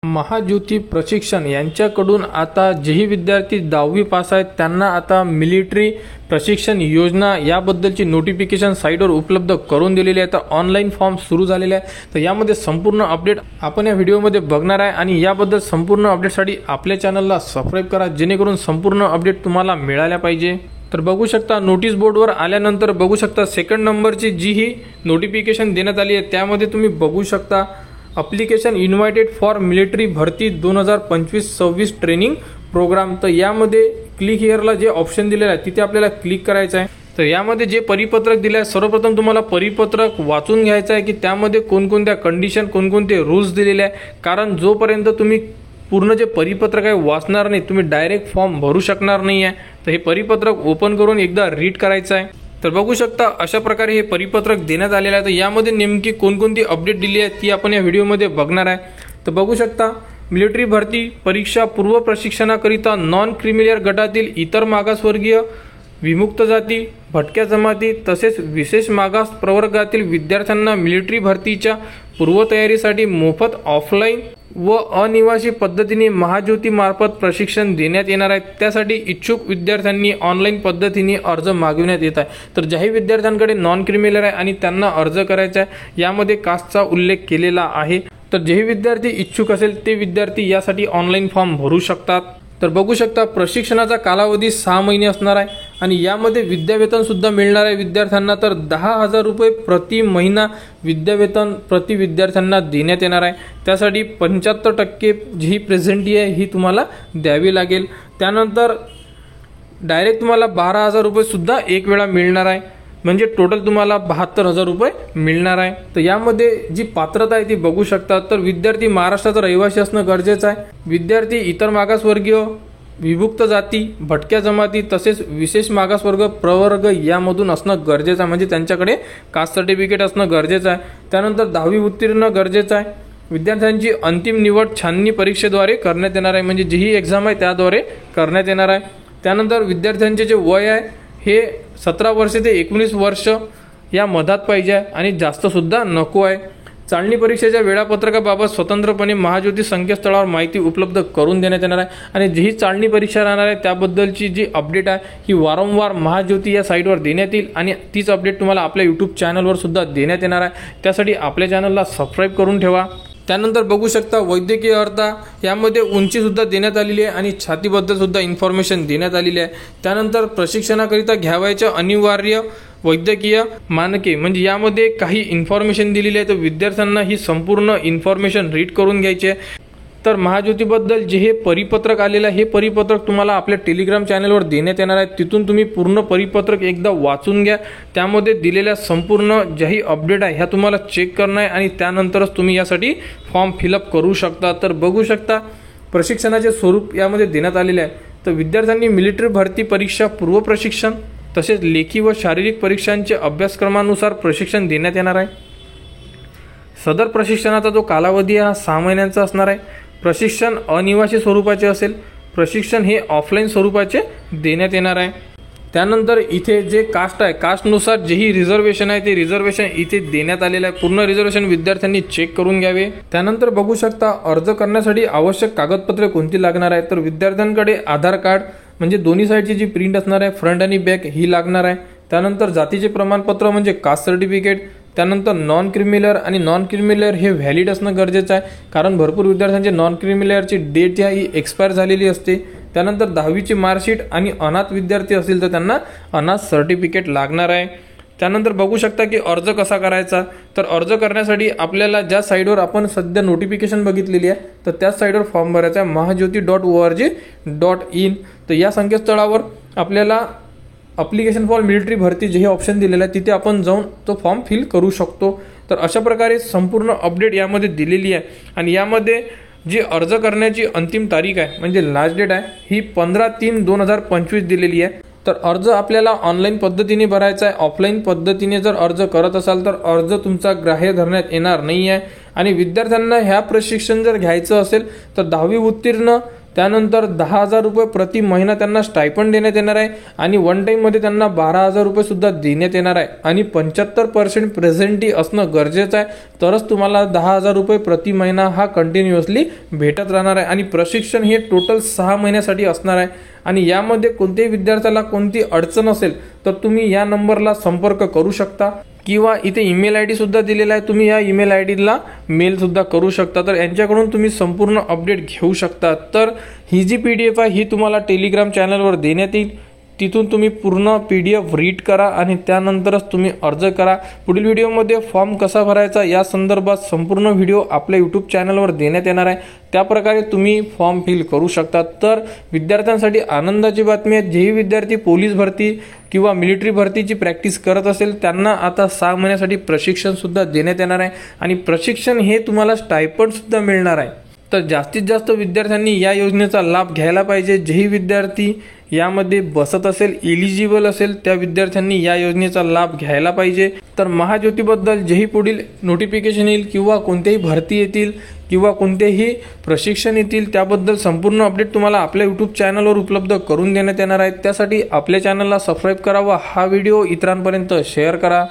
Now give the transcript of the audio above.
महाज्योती प्रशिक्षण यांच्याकडून आता जेही विद्यार्थी 10वी पास आहेत त्यांना आता मिलिटरी प्रशिक्षण योजना याबद्दलची नोटिफिकेशन साइटवर उपलब्ध करून दिलेली आहे। तर ऑनलाइन फॉर्म सुरू झालेले आहे। तर यामध्ये संपूर्ण अपडेट आपण या व्हिडिओमध्ये बघणार आहे आणि याबद्दल संपूर्ण अपडेटसाठी आपल्या चॅनलला सबस्क्राइब करा जेणेकरून संपूर्ण अपडेट तुम्हाला मिळाल्या पाहिजे। तर बघू शकता नोटीस बोर्डवर आल्यानंतर बघू शकता सेकंड नंबरची जी ही नोटिफिकेशन देण्यात आली आहे त्यामध्ये तुम्ही बघू शकता अप्लिकेशन इन्व्हायटेड फॉर मिलिटरी भरती 2025-26 ट्रेनिंग प्रोग्राम। तर यामध्ये क्लिक हिअरला जे ऑप्शन दिलेलं आहे तिथे आपल्याला क्लिक करायचं आहे। तर यामध्ये जे परिपत्रक दिले आहे सर्वप्रथम तुम्हाला परिपत्रक वाचून घ्यायचं आहे की त्यामध्ये कोणकोणत्या कंडिशन कोणकोणते रूल्स दिलेले आहे, कारण जोपर्यंत तुम्ही पूर्ण जे परिपत्रक आहे वाचणार नाही तुम्ही डायरेक्ट फॉर्म भरू शकणार नाही आहे। तर हे परिपत्रक ओपन करून एकदा रीड करायचं आहे। तर बघू शकता अशा प्रकारे हे परिपत्रक देण्यात आलेले आहे। तर यामध्ये नेमकी कोणकोणती अपडेट दिली आहे ती आपण या व्हिडिओमध्ये बघणार आहे। तर बघू शकता मिलिटरी भरती परीक्षा पूर्व प्रशिक्षणाकरिता नॉन क्रिमिलियर गटातील इतर मागासवर्गीय, विमुक्त जाती, भटक्या जमाती तसेच विशेष मागास प्रवर्गातील विद्यार्थ्यांना मिलिटरी भरतीच्या पूर्वतयारीसाठी मोफत ऑफलाईन व अनिवासी पद्धतीने महाज्योती मार्फत प्रशिक्षण देण्यात येणार आहे। त्यासाठी इच्छुक विद्यार्थ्यांनी ऑनलाईन पद्धतीने अर्ज मागविण्यात येत आहे। तर ज्याही विद्यार्थ्यांकडे नॉन क्रिमिलियर आहे आणि त्यांना अर्ज करायचा आहे यामध्ये कास्टचा उल्लेख केलेला आहे। तर जेही विद्यार्थी इच्छुक असेल ते विद्यार्थी यासाठी ऑनलाईन फॉर्म भरू शकतात। तर बघू शकता प्रशिक्षणाचा कालावधी 6 महिने असणार आहे आणि यामध्ये विद्यावेतन सुद्धा मिळणार आहे विद्यार्थ्यांना। तर 10,000 रुपये प्रति महिना विद्यावेतन प्रति विद्यार्थ्यांना देण्यात येणार आहे। त्यासाठी 75% जी प्रेझेंटी आहे ही तुम्हाला द्यावी लागेल। त्यानंतर डायरेक्ट तुम्हाला 12,000 रुपये सुद्धा एक वेळा मिळणार आहे, म्हणजे टोटल तुम्हाला 72,000 रुपये मिळणार आहे। तर यामध्ये जी पात्रता आहे ती बघू शकता। तर विद्यार्थी महाराष्ट्राचा रहिवासी असणं गरजेचं आहे, विद्यार्थी इतर मागासवर्गीय, विमुक्त जाती, भटक्या जमाती तसेच विशेष मागासवर्ग प्रवर्ग यामधून असणं गरजेचं आहे, म्हणजे त्यांच्याकडे कास्ट सर्टिफिकेट असणं गरजेचं आहे। त्यानंतर 10वी उत्तीर्ण गरजेचं आहे। विद्यार्थ्यांची अंतिम निवड छाननी परीक्षेद्वारे करण्यात येणार आहे, म्हणजे जी ही एक्झाम आहे त्याद्वारे करण्यात येणार आहे। त्यानंतर विद्यार्थ्यांचे जे वय आहे हे 17 वर्ष ते 19 वर्ष या मधात पाहिजे आणि जास्त सुद्धा नको आहे। चालणी परीक्षेच्या वेळापत्रकाबाबत स्वतंत्रपणे महाज्योती संकेतस्थळावर माहिती उपलब्ध करून देण्यात येणार आहे आणि जी चालणी परीक्षा राहणार आहे त्याबद्दलची जी अपडेट आहे ही वारंवार महाज्योती या साईटवर देण्यात येईल आणि तीच अपडेट तुम्हाला आपल्या यूट्यूब चॅनलवर सुद्धा देण्यात येणार आहे। त्यासाठी आपल्या चॅनलला सबस्क्राईब करून ठेवा। त्यानंतर बघू शकता वैद्यकीय अर्हता यामध्ये उंची सुद्धा देण्यात आलेली आहे आणि छातीबद्दल सुद्धा इन्फॉर्मेशन देण्यात आलेली आहे। त्यानंतर प्रशिक्षणाकरिता घ्यावयाच्या अनिवार्य वैद्यकीय मानके, म्हणजे यामध्ये काही इन्फॉर्मेशन दिलेली आहे। तर विद्यार्थ्यांना ही संपूर्ण इन्फॉर्मेशन रीड करून घ्यायची आहे। तर महाज्योतीबद्दल जे हे परिपत्रक आलेलं आहे हे परिपत्रक तुम्हाला आपल्या टेलिग्राम चॅनलवर देण्यात येणार आहे। तिथून तुम्ही पूर्ण परिपत्रक एकदा वाचून घ्या। त्यामध्ये दिलेल्या संपूर्ण ज्याही अपडेट आहे ह्या तुम्हाला चेक करणं आहे आणि त्यानंतरच तुम्ही यासाठी फॉर्म फिलअप करू शकता। तर बघू शकता प्रशिक्षणाचे स्वरूप यामध्ये देण्यात आलेले आहे। तर विद्यार्थ्यांनी मिलिटरी भरती परीक्षा पूर्व प्रशिक्षण तसेच लेखी व शारीरिक परीक्षांचे अभ्यासक्रमानुसार प्रशिक्षण देण्यात येणार आहे। सदर प्रशिक्षणाचा जो कालावधी आहे हा 6 महिन्यांचा असणार आहे। प्रशिक्षण अनिवासी स्वरूपाचे असेल, प्रशिक्षण हे ऑफलाईन स्वरूपाचे देण्यात येणार आहे। त्यानंतर इथे जे कास्ट आहे कास्टनुसार जेही रिझर्वेशन आहे ते रिझर्वेशन इथे देण्यात आलेलं आहे। पूर्ण रिझर्वेशन विद्यार्थ्यांनी चेक करून घ्यावे। त्यानंतर बघू शकता अर्ज करण्यासाठी आवश्यक कागदपत्रे कोणती लागणार आहे। तर विद्यार्थ्यांकडे आधार कार्ड म्हणजे दोन्ही साईडची जी प्रिंट असणार आहे फ्रंट आणि बॅक ही लागणार आहे। त्यानंतर जातीचे प्रमाणपत्र म्हणजे कास्ट सर्टिफिकेट, त्यानंतर नॉन क्रिमिलियर आणि नॉन क्रिमिलियर हे व्हॅलिड असणं गरजेचं आहे, कारण भरपूर विद्यार्थ्यांचे नॉन क्रिमिलियरची डेट ही एक्सपायर झालेली असते। त्यानंतर 10वीची मार्कशीट आणि अनाथ विद्यार्थी असतील तर त्यांना अनाथ सर्टिफिकेट लागणार आहे। त्यानंतर बघू शकता की अर्ज कसा करायचा। तर अर्ज करण्यासाठी आपल्याला ज्या साईटवर आपण सध्या नोटिफिकेशन बघितलेली आहे तर त्याच साईटवर फॉर्म भरायचा आहे mahajyoti.org.in। तर या संकेतस्थळावर आपल्याला अप्लिकेशन फॉर मिलिटरी भरती जे हे ऑप्शन दिलेलं आहे तिथे आपण जाऊन तो फॉर्म फिल करू शकतो। तर अशा प्रकारे संपूर्ण अपडेट यामध्ये दिलेली आहे आणि यामध्ये जी अर्ज करण्याची अंतिम तारीख आहे म्हणजे लास्ट डेट आहे ही 15/3/2025 दिलेली आहे। तर अर्ज आपल्याला ऑनलाईन पद्धतीने भरायचा आहे। ऑफलाईन पद्धतीने जर अर्ज करत असाल तर अर्ज तुमचा ग्राह्य धरण्यात येणार नाही आहे आणि विद्यार्थ्यांना ह्या प्रशिक्षण जर घ्यायचं असेल तर 10वी उत्तीर्ण त्यानंतर 10,000 रुपये प्रति महिना त्यांना स्टायपंड देण्यात येणार आहे आणि वन टाईममध्ये त्यांना 12,000 रुपये सुद्धा देण्यात येणार आहे आणि 75% प्रेझेंटी असणं गरजेचं आहे, तरच तुम्हाला 10,000 रुपये प्रति महिना हा कंटिन्युअसली भेटत राहणार आहे आणि प्रशिक्षण हे टोटल 6 महिन्यासाठी असणार आहे आणि यामध्ये कोणत्याही विद्यार्थ्याला कोणती अडचण असेल तर तुम्ही या नंबरला संपर्क करू शकता किंवा इथे ईमेल आय डी सुद्धा दिलेला आहे, तुम्ही या ईमेल आय डीला मेल सुद्धा करू शकता, तर यांच्याकडून तुम्ही संपूर्ण अपडेट घेऊ शकता। तर ही जी PDF आहे ही तुम्हाला टेलिग्राम चॅनलवर देण्यात येईल, तिथून तुम्ही पूर्ण PDF रीड करा आणि त्यानंतरच तुम्ही अर्ज करा। पुढील व्हिडिओमध्ये फॉर्म कसा भरायचा या संदर्भात संपूर्ण व्हिडिओ आपल्या यूट्यूब चॅनलवर देण्यात येणार आहे, त्याप्रकारे तुम्ही फॉर्म फिल करू शकता। तर विद्यार्थ्यांसाठी आनंदाची बातमी आहे, जेही विद्यार्थी पोलीस भरती किंवा मिलिटरी भरतीची प्रॅक्टिस करत असेल त्यांना आता 6 महिन्यासाठी प्रशिक्षण सुद्धा देण्यात येणार आहे आणि प्रशिक्षण हे तुम्हाला स्टायपंड सुद्धा मिळणार आहे। तर जास्तीत जास्त विद्यार्थ्यांनी या योजनेचा लाभ घ्यायला पाहिजे। जेही विद्यार्थी यामध्ये बसत असेल, एलिजिबल असेल, त्या विद्यार्थ्यांनी या योजनेचा लाभ घ्यायला पाहिजे। तर महाज्योतीबद्दल जेही पुढील नोटिफिकेशन येईल किंवा कोणत्याही भरती येतील किंवा कोणतेही प्रशिक्षण येतील त्याबद्दल संपूर्ण अपडेट तुम्हाला आपल्या यूट्यूब चॅनलवर उपलब्ध करून देण्यात येणार आहे। त्यासाठी आपल्या चॅनलला सबस्क्राईब करा व हा व्हिडिओ इतरांपर्यंत शेअर करा।